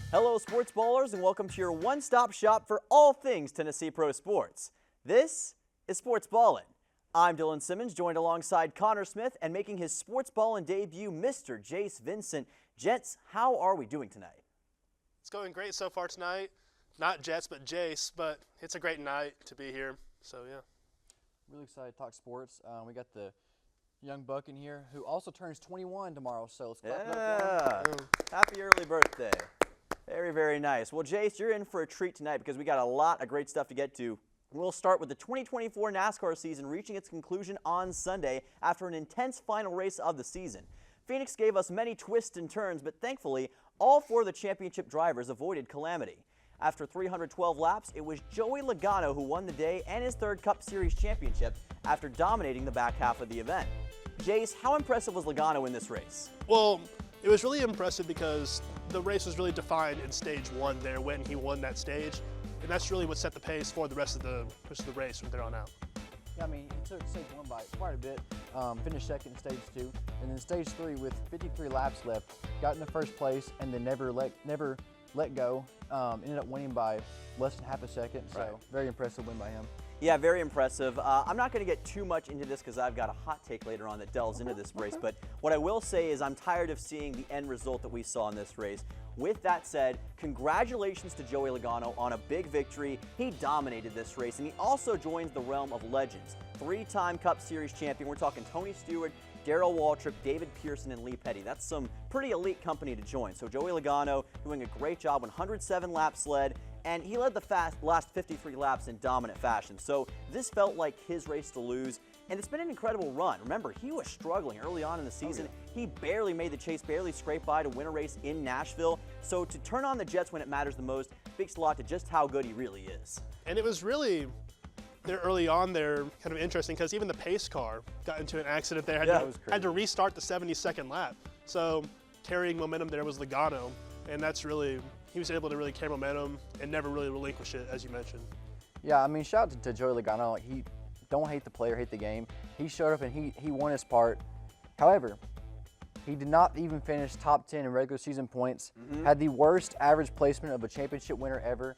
Hello, sports ballers, and welcome to your one-stop shop for all things Tennessee Pro Sports. This is Sportsballin. I'm Dylan Simmons, joined alongside Connor Smith, and making his Sportsballin debut, Mr. Jace Vincent. Gents, how are we doing tonight? It's going great so far tonight. Not Jets, but Jace, but it's a great night to be here, so yeah. Really excited to talk sports. We got the young buck in here who also turns 21 tomorrow, so let's clap it up for him. Happy early birthday. Very, very nice. Well, Jace, you're in for a treat tonight because we got a lot of great stuff to get to. We'll start with the 2024 NASCAR season reaching its conclusion on Sunday after an intense final race of the season. Phoenix gave us many twists and turns, but thankfully, all four of the championship drivers avoided calamity. After 312 laps, it was Joey Logano who won the day and his third Cup Series championship after dominating the back half of the event. Jace, how impressive was Logano in this race? Well, it was really impressive because the race was really defined in stage one there when he won that stage, and that's really what set the pace for the rest of the race from there on out. Yeah, I mean, he took stage one by quite a bit, finished second in stage two, and then stage three with 53 laps left, got in the first place, and then never let go. Ended up winning by less than half a second, so Right. Very impressive win by him. Yeah, very impressive. I'm not going to get too much into this because I've got a hot take later on that delves into this race, but what I will say is I'm tired of seeing the end result that we saw in this race. With that said, congratulations to Joey Logano on a big victory. He dominated this race, and he also joins the realm of legends. Three-time Cup Series champion. We're talking Tony Stewart, Darrell Waltrip, David Pearson, and Lee Petty. That's some pretty elite company to join. So Joey Logano doing a great job, 107 laps led, and he led the last 53 laps in dominant fashion. So this felt like his race to lose, and it's been an incredible run. Remember, he was struggling early on in the season. He barely made the chase, barely scraped by to win a race in Nashville. So to turn on the Jets when it matters the most speaks a lot to just how good he really is. And it was really, there early on there, kind of interesting because even the pace car got into an accident there, had to restart the 72nd lap. So carrying momentum there was Logano, and that's really, he was able to really carry momentum and never really relinquish it, as you mentioned. Yeah, I mean, shout out to Joey Logano. Like, he don't hate the player, hate the game. He showed up and he won his part. However, he did not even finish top 10 in regular season points, had the worst average placement of a championship winner ever.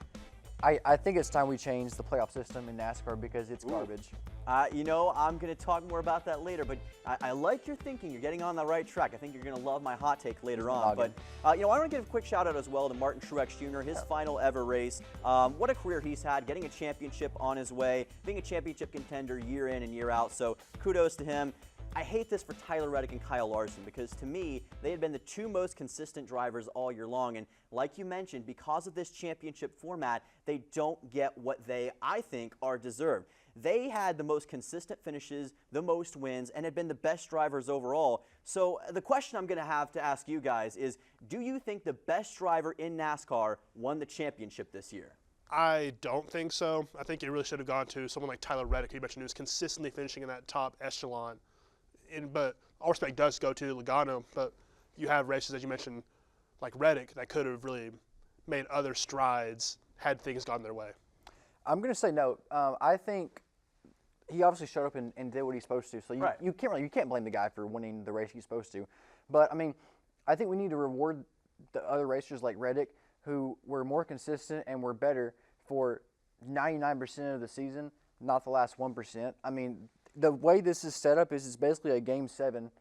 I think it's time we change the playoff system in NASCAR because it's garbage. You know, I'm going to talk more about that later, but I like your thinking. You're getting on the right track. I think you're going to love my hot take later on. But, you know, I want to give a quick shout out as well to Martin Truex Jr., his final ever race. What a career he's had, getting a championship on his way, being a championship contender year in and year out. So kudos to him. I hate this for Tyler Reddick and Kyle Larson because to me, they had been the two most consistent drivers all year long. And like you mentioned, because of this championship format, they don't get what they, I think, are deserved. They had the most consistent finishes, the most wins, and had been the best drivers overall. So the question I'm going to have to ask you guys is, do you think the best driver in NASCAR won the championship this year? I don't think so. I think it really should have gone to someone like Tyler Reddick, who you mentioned, who was consistently finishing in that top echelon. But all respect does go to Logano, but you have races, as you mentioned, like Reddick, that could have really made other strides had things gone their way. I'm going to say no. I think he obviously showed up and did what he's supposed to. So you can't blame the guy for winning the race he's supposed to. But I mean, I think we need to reward the other racers like Reddick who were more consistent and were better for 99% of the season, not the last 1%. I mean, the way this is set up is it's basically a game 7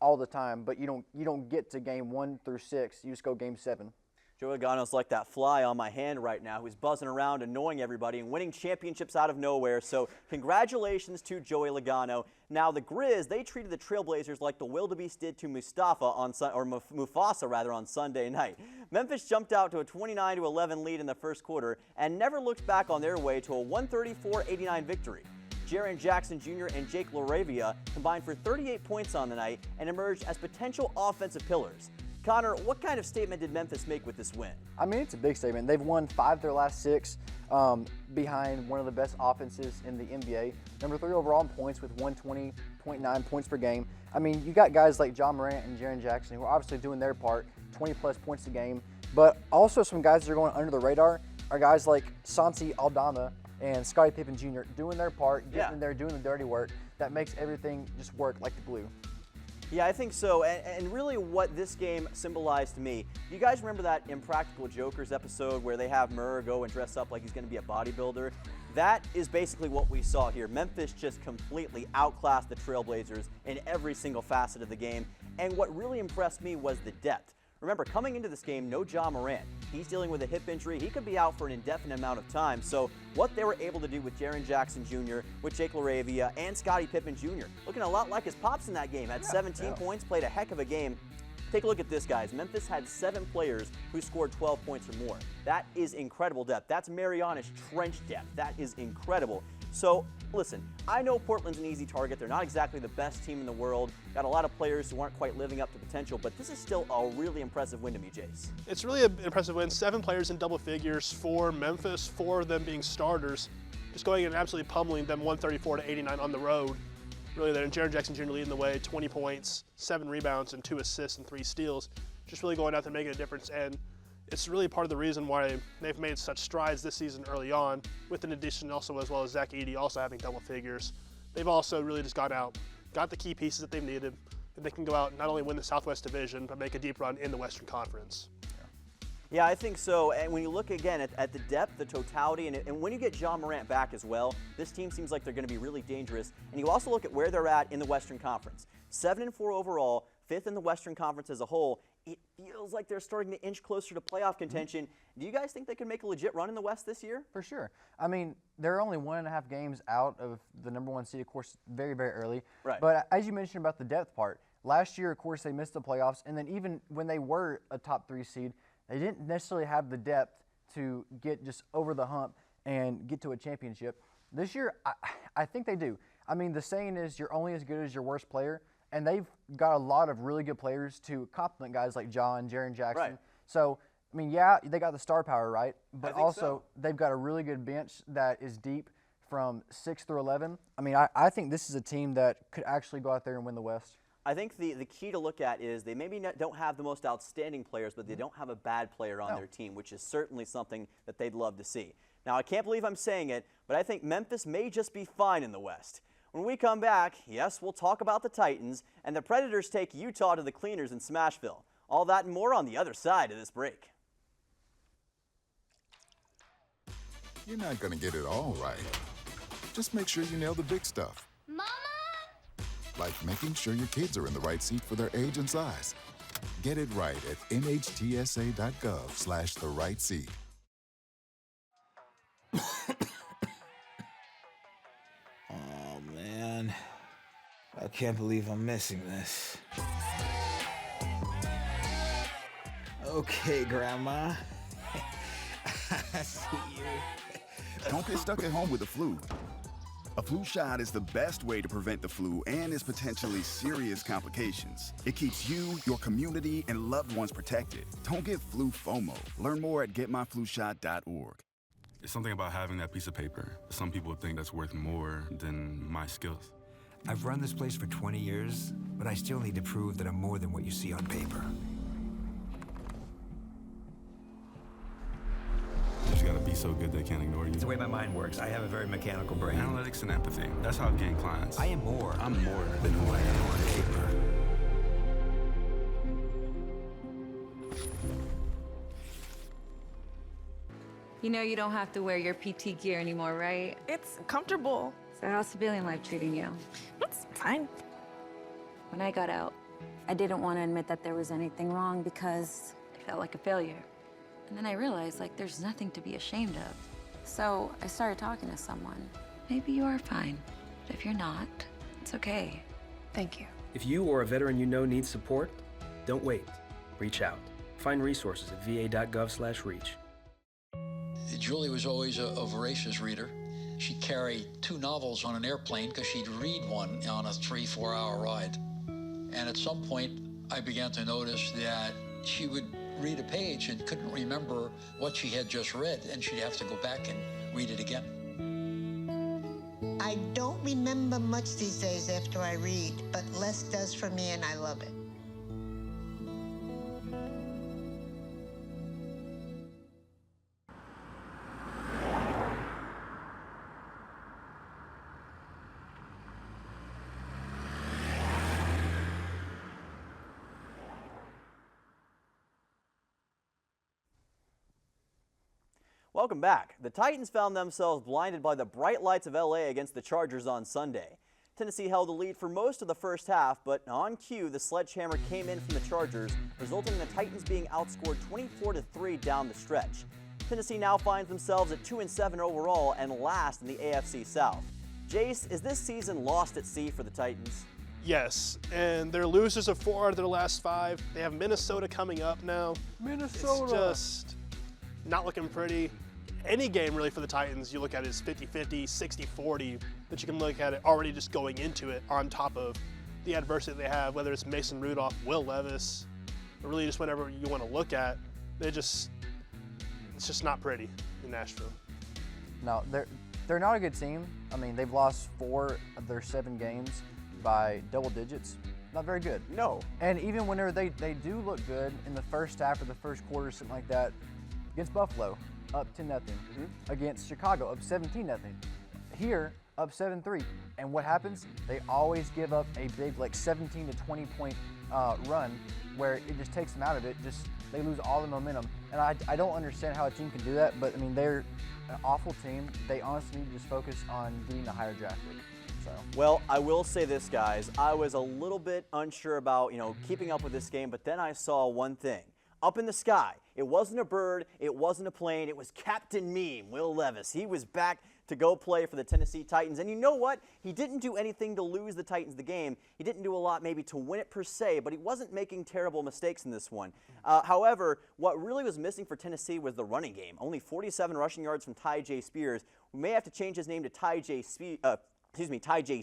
all the time, but you don't get to game 1 through 6. You just go game 7. Joey Logano's like that fly on my hand right now who's buzzing around, annoying everybody, and winning championships out of nowhere. So congratulations to Joey Logano. Now the Grizz, they treated the Trailblazers like the wildebeest did to Mufasa on Sunday night. Memphis jumped out to a 29-11 lead in the first quarter and never looked back on their way to a 134-89 victory. Jaren Jackson Jr. and Jake LaRavia combined for 38 points on the night and emerged as potential offensive pillars. Connor, what kind of statement did Memphis make with this win? I mean, it's a big statement. They've won 5 of their last 6 behind one of the best offenses in the NBA. Number 3 overall in points with 120.9 points per game. I mean, you got guys like John Morant and Jaren Jackson who are obviously doing their part, 20-plus points a game. But also some guys that are going under the radar are guys like Santi Aldama and Scottie Pippen Jr. doing their part, getting in there, doing the dirty work that makes everything just work like the glue. Yeah, I think so. And really what this game symbolized to me, you guys remember that Impractical Jokers episode where they have Murr go and dress up like he's going to be a bodybuilder? That is basically what we saw here. Memphis just completely outclassed the Trailblazers in every single facet of the game. And what really impressed me was the depth. Remember, coming into this game, no Ja Morant. He's dealing with a hip injury. He could be out for an indefinite amount of time. So what they were able to do with Jaren Jackson Jr., with Jake LaRavia, and Scottie Pippen Jr., looking a lot like his pops in that game. Had 17 points, played a heck of a game. Take a look at this, guys. Memphis had 7 players who scored 12 points or more. That is incredible depth. That's Mariana's trench depth. That is incredible. So, listen, I know Portland's an easy target. They're not exactly the best team in the world. Got a lot of players who aren't quite living up to potential, but this is still a really impressive win to me, Jace. It's really an impressive win. 7 players in double figures for Memphis, 4 of them being starters. Just going and absolutely pummeling them 134-89 on the road. Really there, and Jaren Jackson Jr. leading the way, 20 points, 7 rebounds, and 2 assists and 3 steals. Just really going out there making a difference, and it's really part of the reason why they've made such strides this season early on, with an addition also as well as Zach Edey also having double figures. They've also really just gone out, got the key pieces that they've needed, and they can go out and not only win the Southwest Division, but make a deep run in the Western Conference. Yeah, I think so. And when you look again at the depth, the totality, and when you get Ja Morant back as well, this team seems like they're going to be really dangerous. And you also look at where they're at in the Western Conference. 7-4 overall, 5th in the Western Conference as a whole. It feels like they're starting to inch closer to playoff contention. Do you guys think they can make a legit run in the West this year? For sure. I mean, they're only 1.5 games out of the #1 seed, of course, very, very early. Right. But as you mentioned about the depth part, last year, of course, they missed the playoffs. And then even when they were a top 3 seed, they didn't necessarily have the depth to get just over the hump and get to a championship. This year, I think they do. I mean, the saying is you're only as good as your worst player, and they've got a lot of really good players to complement guys like Ja and Jaren Jackson. Right. So, I mean, yeah, they got the star power, right? But think also so. they've got a really good bench that is deep from 6 through 11. I mean, I think this is a team that could actually go out there and win the West. I think the key to look at is they maybe don't have the most outstanding players, but they don't have a bad player on their team, which is certainly something that they'd love to see. Now, I can't believe I'm saying it, but I think Memphis may just be fine in the West. When we come back, yes, we'll talk about the Titans, and the Predators take Utah to the Cleaners in Smashville. All that and more on the other side of this break. You're not going to get it all right. Just make sure you nail the big stuff. Mama! Like making sure your kids are in the right seat for their age and size. Get it right at nhtsa.gov/the-right-seat. Oh, man. I can't believe I'm missing this. Okay, Grandma. I see you. Don't get stuck at home with the flu. A flu shot is the best way to prevent the flu and its potentially serious complications. It keeps you, your community, and loved ones protected. Don't get flu FOMO. Learn more at getmyflushot.org. It's something about having that piece of paper. Some people think that's worth more than my skills. I've run this place for 20 years, but I still need to prove that I'm more than what you see on paper. You just gotta be so good they can't ignore you. It's the way my mind works. I have a very mechanical brain. Analytics and empathy. That's how I've gained clients. I am more. I'm more than who I am on paper. You know you don't have to wear your PT gear anymore, right? It's comfortable. So how's civilian life treating you? It's fine. When I got out, I didn't want to admit that there was anything wrong because it felt like a failure. And then I realized, like, there's nothing to be ashamed of. So I started talking to someone. Maybe you are fine, but if you're not, it's okay. Thank you. If you or a veteran you know needs support, don't wait. Reach out. Find resources at va.gov/reach. Julie was always a voracious reader. She'd carry 2 novels on an airplane because she'd read one on a 3-4 hour ride. And at some point, I began to notice that she would read a page and couldn't remember what she had just read, and she'd have to go back and read it again. I don't remember much these days after I read, but less does for me, and I love it. Welcome back. The Titans found themselves blinded by the bright lights of LA against the Chargers on Sunday. Tennessee held the lead for most of the first half, but on cue, the sledgehammer came in from the Chargers, resulting in the Titans being outscored 24-3 down the stretch. Tennessee now finds themselves at 2-7 overall and last in the AFC South. Jace, is this season lost at sea for the Titans? Yes, and they're losers of 4 out of their last 5. They have Minnesota coming up now. Minnesota! It's just not looking pretty. Any game really for the Titans you look at it is 50-50, 60-40, that you can look at it already just going into it on top of the adversity they have, whether it's Mason Rudolph, Will Levis, or really just whatever you want to look at. It's just not pretty in Nashville. No, they're not a good team. I mean, they've lost 4 of their 7 games by double digits. Not very good. No. And even whenever they do look good in the first half or the first quarter, something like that, against Buffalo, up 10-0. Against Chicago, up 17-0. Here, up 7-3. And what happens? They always give up a big, like 17 to 20 point run where it just takes them out of it. They lose all the momentum. And I don't understand how a team can do that, but I mean, they're an awful team. They honestly need to just focus on getting a higher draft pick. So. Well, I will say this, guys. I was a little bit unsure about, keeping up with this game, but then I saw one thing. Up in the sky, it wasn't a bird, it wasn't a plane, it was Captain Meme, Will Levis. He was back to go play for the Tennessee Titans. And you know what? He didn't do anything to lose the Titans the game. He didn't do a lot maybe to win it per se, but he wasn't making terrible mistakes in this one. However, what really was missing for Tennessee was the running game. Only 47 rushing yards from Tyjae Spears. We may have to change his name to Tyjae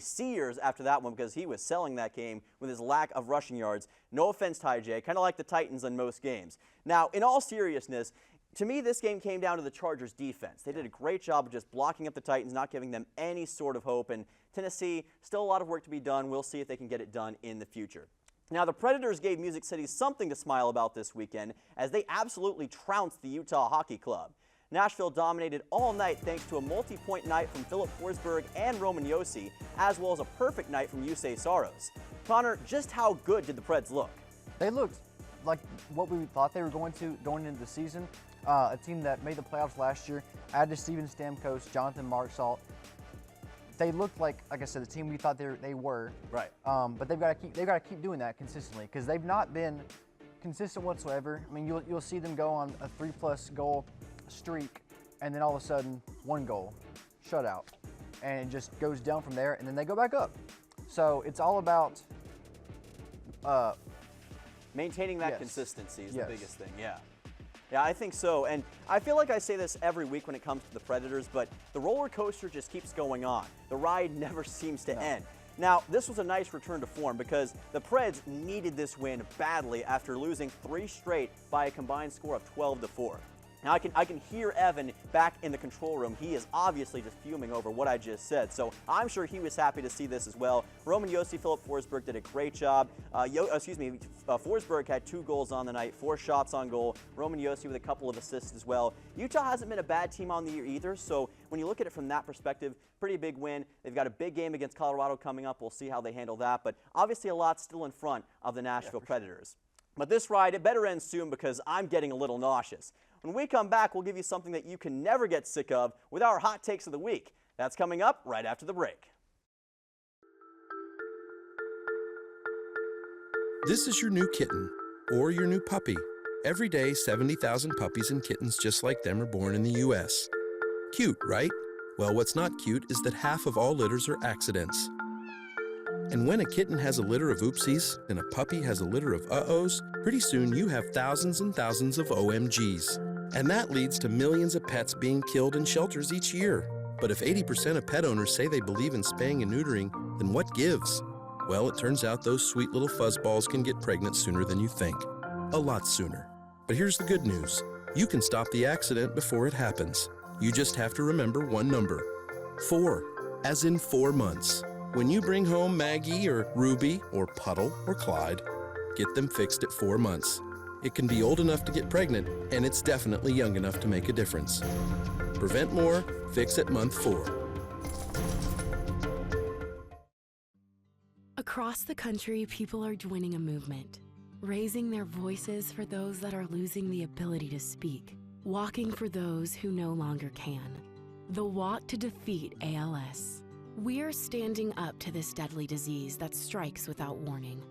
Sears after that one because he was selling that game with his lack of rushing yards. No offense, Tyjae, kind of like the Titans in most games. Now, in all seriousness, to me, this game came down to the Chargers' defense. They did a great job of just blocking up the Titans, not giving them any sort of hope. And Tennessee, still a lot of work to be done. We'll see if they can get it done in the future. Now, the Predators gave Music City something to smile about this weekend as they absolutely trounced the Utah Hockey Club. Nashville dominated all night thanks to a multi-point night from Philip Forsberg and Roman Josi, as well as a perfect night from Jussi Saros. Connor, just how good did the Preds look? They looked like what we thought they were going into the season. A team that made the playoffs last year, added Steven Stamkos, Jonathan Marchessault. They looked like I said, the team we thought they were. Right. But they've got to keep doing that consistently because they've not been consistent whatsoever. I mean, you'll see them go on a 3+ goal streak, and then all of a sudden 1 goal, shutout, and it just goes down from there, and then they go back up. So it's all about maintaining that consistency is the biggest thing. Yeah, I think so. And I feel like I say this every week when it comes to the Predators, but the roller coaster just keeps going on. The ride never seems to end. Now, this was a nice return to form because the Preds needed this win badly after losing 3 straight by a combined score of 12-4. Now, I can hear Evan back in the control room. He is obviously just fuming over what I just said, so I'm sure he was happy to see this as well. Roman Josi, Philip Forsberg did a great job. Forsberg had 2 goals on the night, 4 shots on goal. Roman Josi with a couple of assists as well. Utah hasn't been a bad team on the year either, so when you look at it from that perspective, pretty big win. They've got a big game against Colorado coming up. We'll see how they handle that, but obviously a lot still in front of the Nashville Predators. But this ride, it better end soon because I'm getting a little nauseous. When we come back, we'll give you something that you can never get sick of with our hot takes of the week. That's coming up right after the break. This is your new kitten or your new puppy. Every day, 70,000 puppies and kittens just like them are born in the U.S. Cute, right? Well, what's not cute is that half of all litters are accidents. And when a kitten has a litter of oopsies and a puppy has a litter of uh-ohs, pretty soon you have thousands and thousands of OMGs. And that leads to millions of pets being killed in shelters each year. But if 80% of pet owners say they believe in spaying and neutering, then what gives? Well, it turns out those sweet little fuzzballs can get pregnant sooner than you think. A lot sooner. But here's the good news. You can stop the accident before it happens. You just have to remember one number. 4, as in 4 months. When you bring home Maggie or Ruby or Puddle or Clyde, get them fixed at 4 months. It can be old enough to get pregnant, and it's definitely young enough to make a difference. Prevent more, fix at month 4. Across the country, people are joining a movement, raising their voices for those that are losing the ability to speak. Walking for those who no longer can. The walk to defeat ALS. We're standing up to this deadly disease that strikes without warning,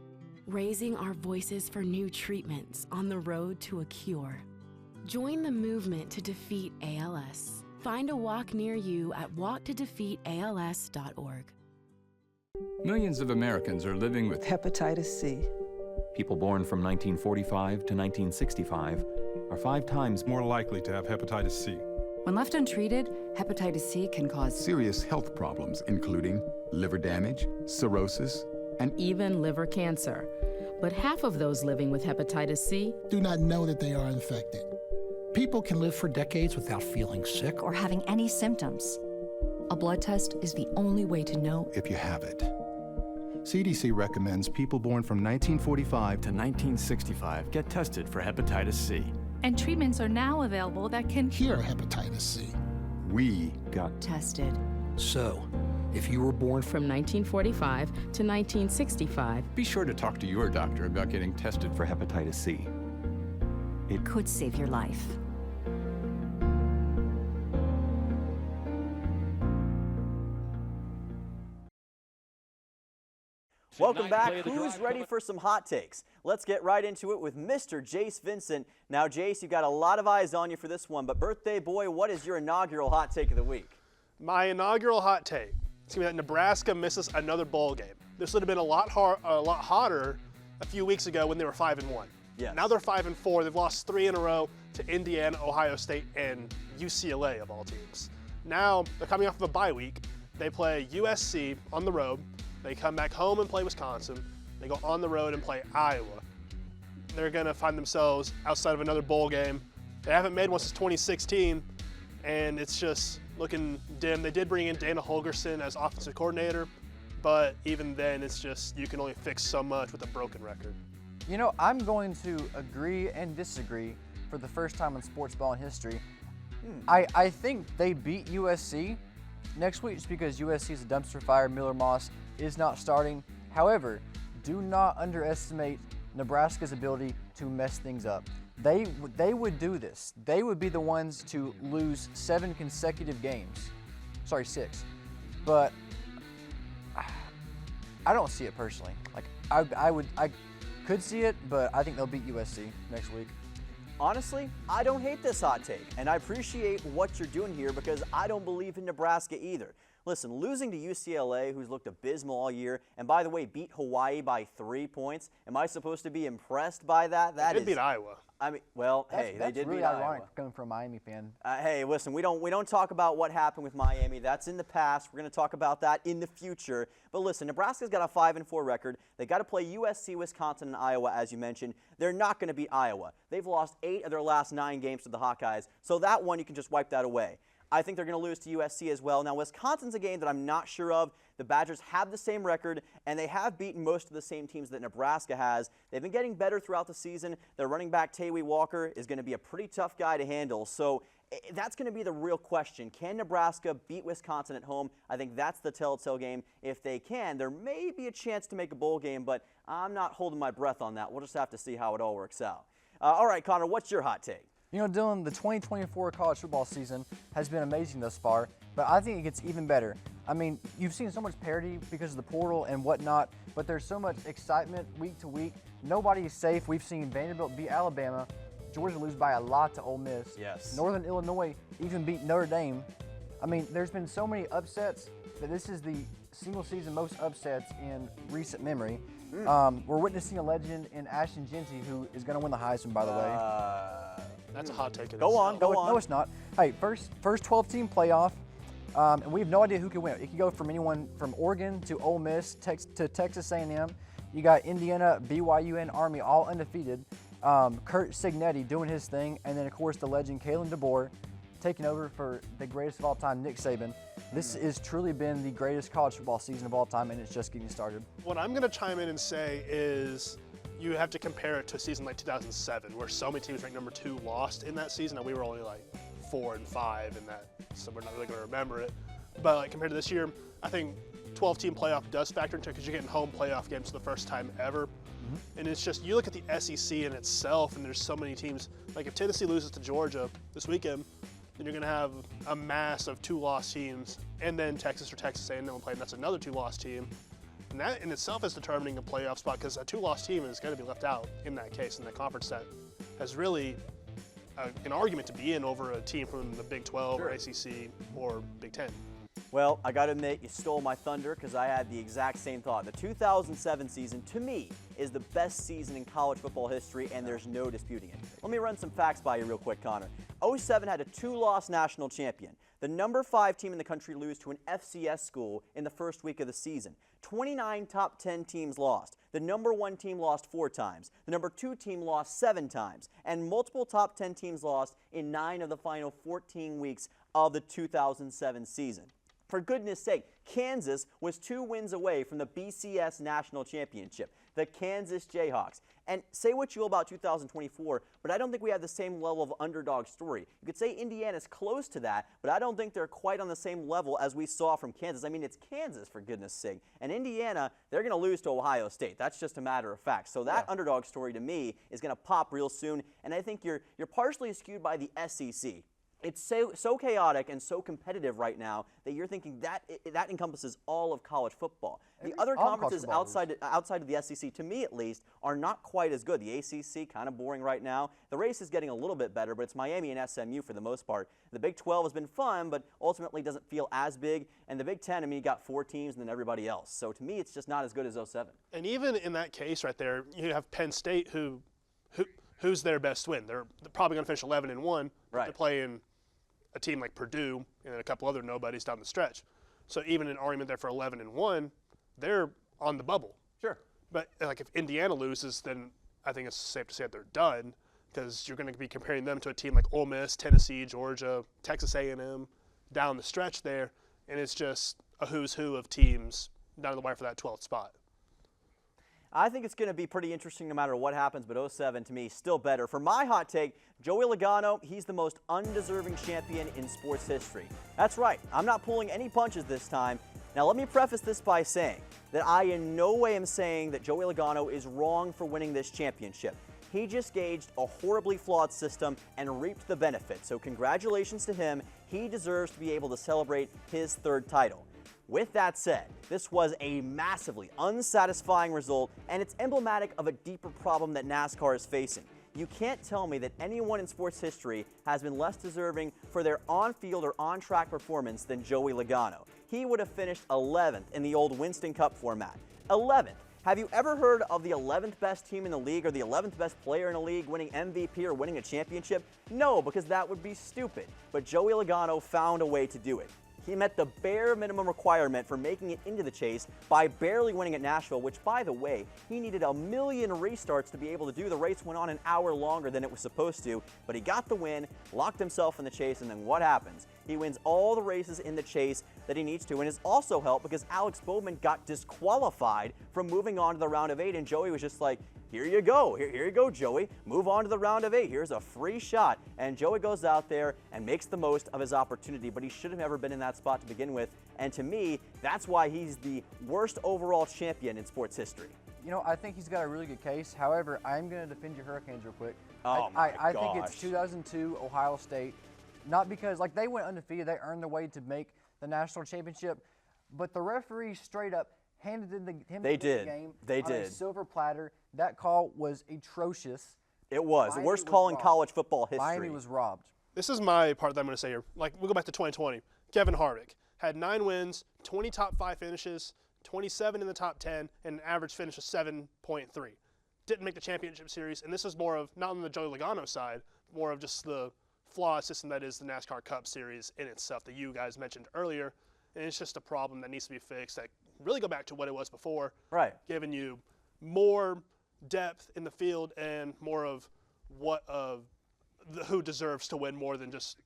raising our voices for new treatments on the road to a cure. Join the movement to defeat ALS. Find a walk near you at walktodefeatals.org. Millions of Americans are living with hepatitis C. People born from 1945 to 1965 are 5 times more likely to have hepatitis C. When left untreated, hepatitis C can cause serious health problems, including liver damage, cirrhosis, and even liver cancer. But half of those living with hepatitis C do not know that they are infected. People can live for decades without feeling sick or having any symptoms. A blood test is the only way to know if you have it. CDC recommends people born from 1945 to 1965 get tested for hepatitis C. And treatments are now available that can cure hepatitis C. We got tested. So, if you were born from 1945 to 1965, be sure to talk to your doctor about getting tested for hepatitis C. It could save your life. Welcome back. Who's ready for some hot takes? Let's get right into it with Mr. Jace Vincent. Now, Jace, you've got a lot of eyes on you for this one, but birthday boy, what is your inaugural hot take of the week? My inaugural hot take is going to be that Nebraska misses another bowl game. This would have been a lot hotter a few weeks ago when they were 5-1. Yes. Now they're 5-4. They've lost 3 in a row to Indiana, Ohio State, and UCLA of all teams. Now they're coming off of a bye week. They play USC on the road. They come back home and play Wisconsin. They go on the road and play Iowa. They're going to find themselves outside of another bowl game. They haven't made one since 2016, and it's just looking dim. They did bring in Dana Holgorsen as offensive coordinator, but even then, it's just you can only fix so much with a broken record. You know, I'm going to agree and disagree for the first time in sports ball in history. I think they beat USC next week just because USC is a dumpster fire. Miller Moss is not starting. However, do not underestimate Nebraska's ability to mess things up. They would do this. They would be the ones to lose 7 consecutive games. Sorry, 6. But I don't see it personally. Like I could see it, but I think they'll beat USC next week. Honestly, I don't hate this hot take, and I appreciate what you're doing here because I don't believe in Nebraska either. Listen, losing to UCLA, who's looked abysmal all year, and by the way, beat Hawaii by 3 points, am I supposed to be impressed by that? They did beat Iowa. I mean, well, hey, they did beat Iowa. That's really ironic coming from a Miami fan. Hey, listen, we don't talk about what happened with Miami. That's in the past. We're going to talk about that in the future. But listen, Nebraska's got a 5-4 record. They got to play USC, Wisconsin, and Iowa, as you mentioned. They're not going to beat Iowa. They've lost 8 of their last 9 games to the Hawkeyes, so that one you can just wipe that away. I think they're going to lose to USC as well. Now, Wisconsin's a game that I'm not sure of. The Badgers have the same record, and they have beaten most of the same teams that Nebraska has. They've been getting better throughout the season. Their running back, Tawee Walker, is going to be a pretty tough guy to handle. So that's going to be the real question. Can Nebraska beat Wisconsin at home? I think that's the telltale game. If they can, there may be a chance to make a bowl game, but I'm not holding my breath on that. We'll just have to see how it all works out. All right, Connor, what's your hot take? You know, Dylan, the 2024 college football season has been amazing thus far, but I think it gets even better. I mean, you've seen so much parity because of the portal and whatnot, but there's so much excitement week to week. Nobody is safe. We've seen Vanderbilt beat Alabama, Georgia lose by a lot to Ole Miss. Yes. Northern Illinois even beat Notre Dame. I mean, there's been so many upsets that this is the single season most upsets in recent memory. We're witnessing a legend in Ashton Jeanty who is going to win the Heisman, by the way. That's a hot take. Go on. No, it's not. Hey, first 12-team playoff, and we have no idea who could win. It could go from anyone from Oregon to Ole Miss to Texas A&M. You got Indiana, BYU, and Army all undefeated. Kurt Signetti doing his thing, and then of course the legend Kalen DeBoer taking over for the greatest of all time, Nick Saban. This has truly been the greatest college football season of all time, and it's just getting started. What I'm going to chime in and say is you have to compare it to a season like 2007, where so many teams ranked number 2 lost in that season, and we were only like 4 and 5 in that, so we're not really going to remember it. But like compared to this year, I think 12-team playoff does factor into it because you're getting home playoff games for the first time ever. And it's just, you look at the SEC in itself, and there's so many teams. Like if Tennessee loses to Georgia this weekend, then you're going to have a mass of 2-loss teams, and then Texas or Texas A&M will play, and that's another 2-loss team. And that in itself is determining a playoff spot, because a 2-loss team is going to be left out in that case, in that conference that has really an argument to be in over a team from the Big 12 or ACC or Big 10. Well, I got to admit, you stole my thunder because I had the exact same thought. The 2007 season, to me, is the best season in college football history, and there's no disputing it. Let me run some facts by you real quick, Connor. 07 had a 2-loss national champion. The number 5 team in the country lose to an FCS school in the first week of the season. 29 top 10 teams lost. The number 1 team lost 4 times. The number 2 team lost 7 times. And multiple top 10 teams lost in 9 of the final 14 weeks of the 2007 season. For goodness sake, Kansas was 2 wins away from the BCS National Championship, the Kansas Jayhawks. And say what you will about 2024, but I don't think we have the same level of underdog story. You could say Indiana's close to that, but I don't think they're quite on the same level as we saw from Kansas. I mean, it's Kansas, for goodness sake. And Indiana, they're going to lose to Ohio State. That's just a matter of fact. So that underdog story to me is going to pop real soon, and I think you're partially skewed by the SEC. It's so chaotic and so competitive right now that you're thinking that encompasses all of college football. The other conferences outside of the SEC, to me at least, are not quite as good. The ACC, kind of boring right now. The race is getting a little bit better, but it's Miami and SMU for the most part. The Big 12 has been fun, but ultimately doesn't feel as big. And the Big 10, I mean, you got 4 teams and then everybody else. So to me, it's just not as good as 07. And even in that case right there, you have Penn State who's their best win. They're probably going to finish 11-1. Right. They're playing a team like Purdue and a couple other nobodies down the stretch. So even an argument there for 11-1, they're on the bubble. Sure. But like if Indiana loses, then I think it's safe to say that they're done, because you're going to be comparing them to a team like Ole Miss, Tennessee, Georgia, Texas A&M down the stretch there, and it's just a who's who of teams down the wire for that 12th spot. I think it's going to be pretty interesting no matter what happens, but 07 to me still better. For my hot take, Joey Logano, he's the most undeserving champion in sports history. That's right, I'm not pulling any punches this time. Now let me preface this by saying that I in no way am saying that Joey Logano is wrong for winning this championship. He just gauged a horribly flawed system and reaped the benefit. So congratulations to him. He deserves to be able to celebrate his 3rd title. With that said, this was a massively unsatisfying result, and it's emblematic of a deeper problem that NASCAR is facing. You can't tell me that anyone in sports history has been less deserving for their on-field or on-track performance than Joey Logano. He would have finished 11th in the old Winston Cup format. 11th. Have you ever heard of the 11th best team in the league or the 11th best player in the league winning MVP or winning a championship? No, because that would be stupid. But Joey Logano found a way to do it. He met the bare minimum requirement for making it into the chase by barely winning at Nashville, which, by the way, he needed 1 million restarts to be able to do. The race went on an hour longer than it was supposed to, but he got the win, locked himself in the chase, and then what happens? He wins all the races in the chase that he needs to, and it's also helped because Alex Bowman got disqualified from moving on to the round of 8, and Joey was just like, here you go. Here you go, Joey. Move on to the round of 8. Here's a free shot. And Joey goes out there and makes the most of his opportunity, but he should have never been in that spot to begin with. And to me, that's why he's the worst overall champion in sports history. You know, I think he's got a really good case. However, I'm going to defend your Hurricanes real quick. I think it's 2002 Ohio State. Not because, like, they went undefeated. They earned their way to make the national championship. But the referee straight up handed him the game on a silver platter. That call was atrocious. It was. The worst call in college football history. Miami was robbed. This is my part that I'm going to say here. Like, we'll go back to 2020. Kevin Harvick had 9 wins, 20 top 5 finishes, 27 in the top 10, and an average finish of 7.3. Didn't make the championship series, and this is more of, not on the Joey Logano side, more of just the flawed system that is the NASCAR Cup Series in itself that you guys mentioned earlier. And it's just a problem that needs to be fixed that really go back to what it was before. Right. Giving you more depth in the field and more of who deserves to win more than just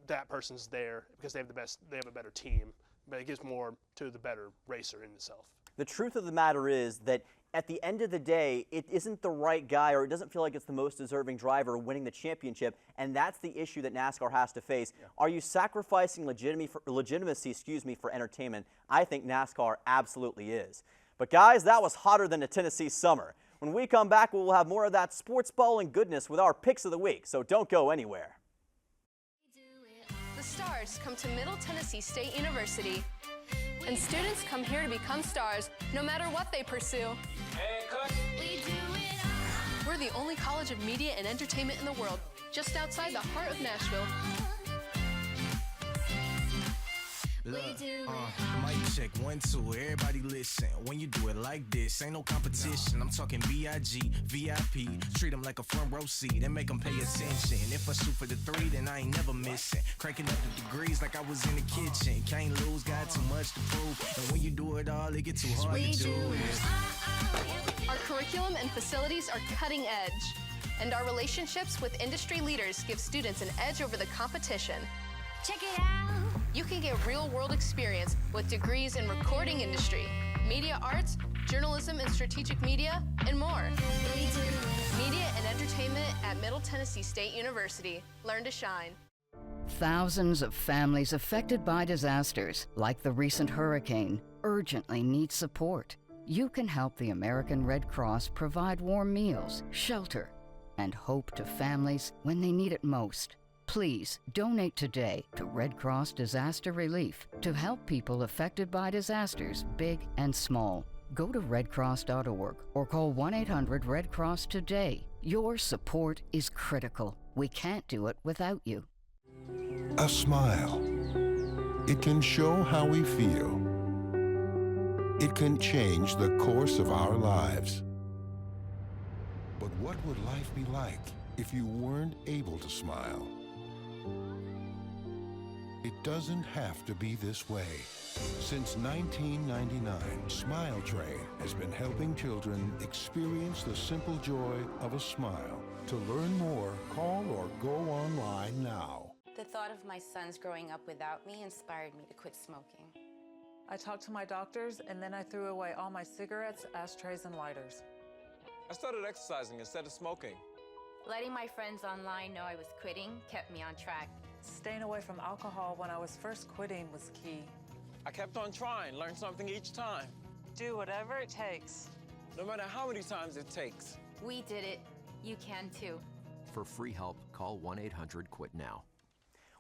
that person's there because they have a better team. But it gives more to the better racer in itself. The truth of the matter is that at the end of the day, it isn't the right guy, or it doesn't feel like it's the most deserving driver winning the championship, and that's the issue that NASCAR has to face. Yeah. Are you sacrificing legitimacy for entertainment? I think NASCAR absolutely is. But guys, that was hotter than a Tennessee summer. When we come back, we'll have more of that sports ball and goodness with our picks of the week, so don't go anywhere. The stars come to Middle Tennessee State University, and students come here to become stars no matter what they pursue. We're the only college of media and entertainment in the world, just outside the heart of Nashville. Look, mic check 1 2, everybody listen. When you do it like this, ain't no competition. I'm talking B.I.G., VIP. Treat them like a front row seat and make them pay attention. If I shoot for the 3, then I ain't never missing. Cranking up the degrees like I was in the kitchen. Can't lose, got too much to prove. And when you do it all, it get too hard to do it. Our curriculum and facilities are cutting edge, and our relationships with industry leaders give students an edge over the competition. Check it out. You can get real-world experience with degrees in recording industry, media arts, journalism and strategic media, and more. Media and entertainment at Middle Tennessee State University. Learn to shine. Thousands of families affected by disasters, like the recent hurricane, urgently need support. You can help the American Red Cross provide warm meals, shelter, and hope to families when they need it most. Please donate today to Red Cross Disaster Relief to help people affected by disasters, big and small. Go to redcross.org or call 1-800-RED-CROSS today. Your support is critical. We can't do it without you. A smile. It can show how we feel. It can change the course of our lives. But what would life be like if you weren't able to smile? It doesn't have to be this way. Since 1999, Smile Train has been helping children experience the simple joy of a smile. To learn more, call or go online now. The thought of my sons growing up without me inspired me to quit smoking. I talked to my doctors, and then I threw away all my cigarettes, ashtrays, and lighters. I started exercising instead of smoking. Letting my friends online know I was quitting kept me on track. Staying away from alcohol when I was first quitting was key. I kept on trying, learned something each time. Do whatever it takes. No matter how many times it takes. We did it. You can too. For free help, call 1-800-QUIT-NOW.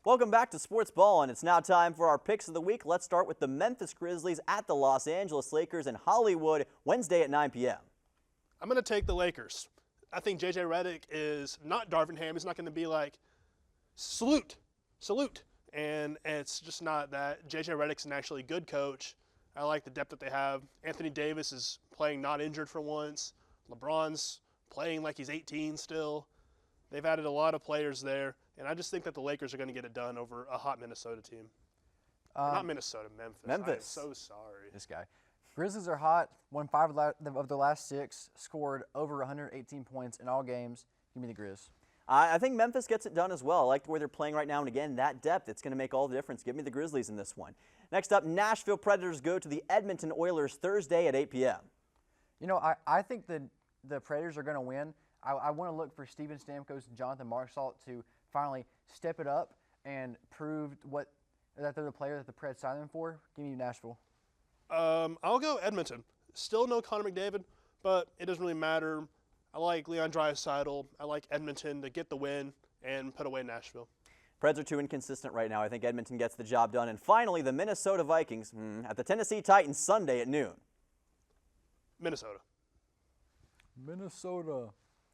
Welcome back to Sports Ball, and it's now time for our picks of the week. Let's start with the Memphis Grizzlies at the Los Angeles Lakers in Hollywood, Wednesday at 9 p.m. I'm going to take the Lakers. I think J.J. Redick is not Darvin Ham. He's not going to be like, salute. And it's just not that. J.J. Redick's an actually good coach. I like the depth that they have. Anthony Davis is playing not injured for once. LeBron's playing like he's 18 still. They've added a lot of players there. And I just think that the Lakers are going to get it done over a hot Minnesota team. Not Minnesota, Memphis. Memphis. I am so sorry. This guy. Grizzlies are hot. Won 5 of the last 6. Scored over 118 points in all games. Give me the Grizz. I think Memphis gets it done as well. I like where they're playing right now, and again, that depth, it's going to make all the difference. Give me the Grizzlies in this one. Next up, Nashville Predators go to the Edmonton Oilers Thursday at 8 p.m. You know, I think the Predators are going to win. I want to look for Steven Stamkos and Jonathan Marchessault to finally step it up and prove that they're the player that the Preds signed them for. Give me Nashville. I'll go Edmonton. Still no Connor McDavid, but it doesn't really matter. I like Leon Draisaitl. I like Edmonton to get the win and put away Nashville. Preds are too inconsistent right now. I think Edmonton gets the job done. And finally, the Minnesota Vikings at the Tennessee Titans Sunday at noon. Minnesota.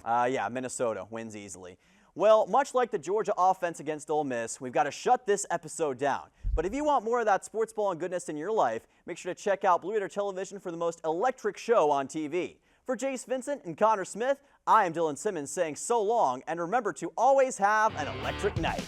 Yeah, Minnesota wins easily. Well, much like the Georgia offense against Ole Miss, we've got to shut this episode down. But if you want more of that sports ball and goodness in your life, make sure to check out Blue Raider Television for the most electric show on TV. For Jace Vincent and Connor Smith, I am Dylan Simmons saying so long, and remember to always have an electric night.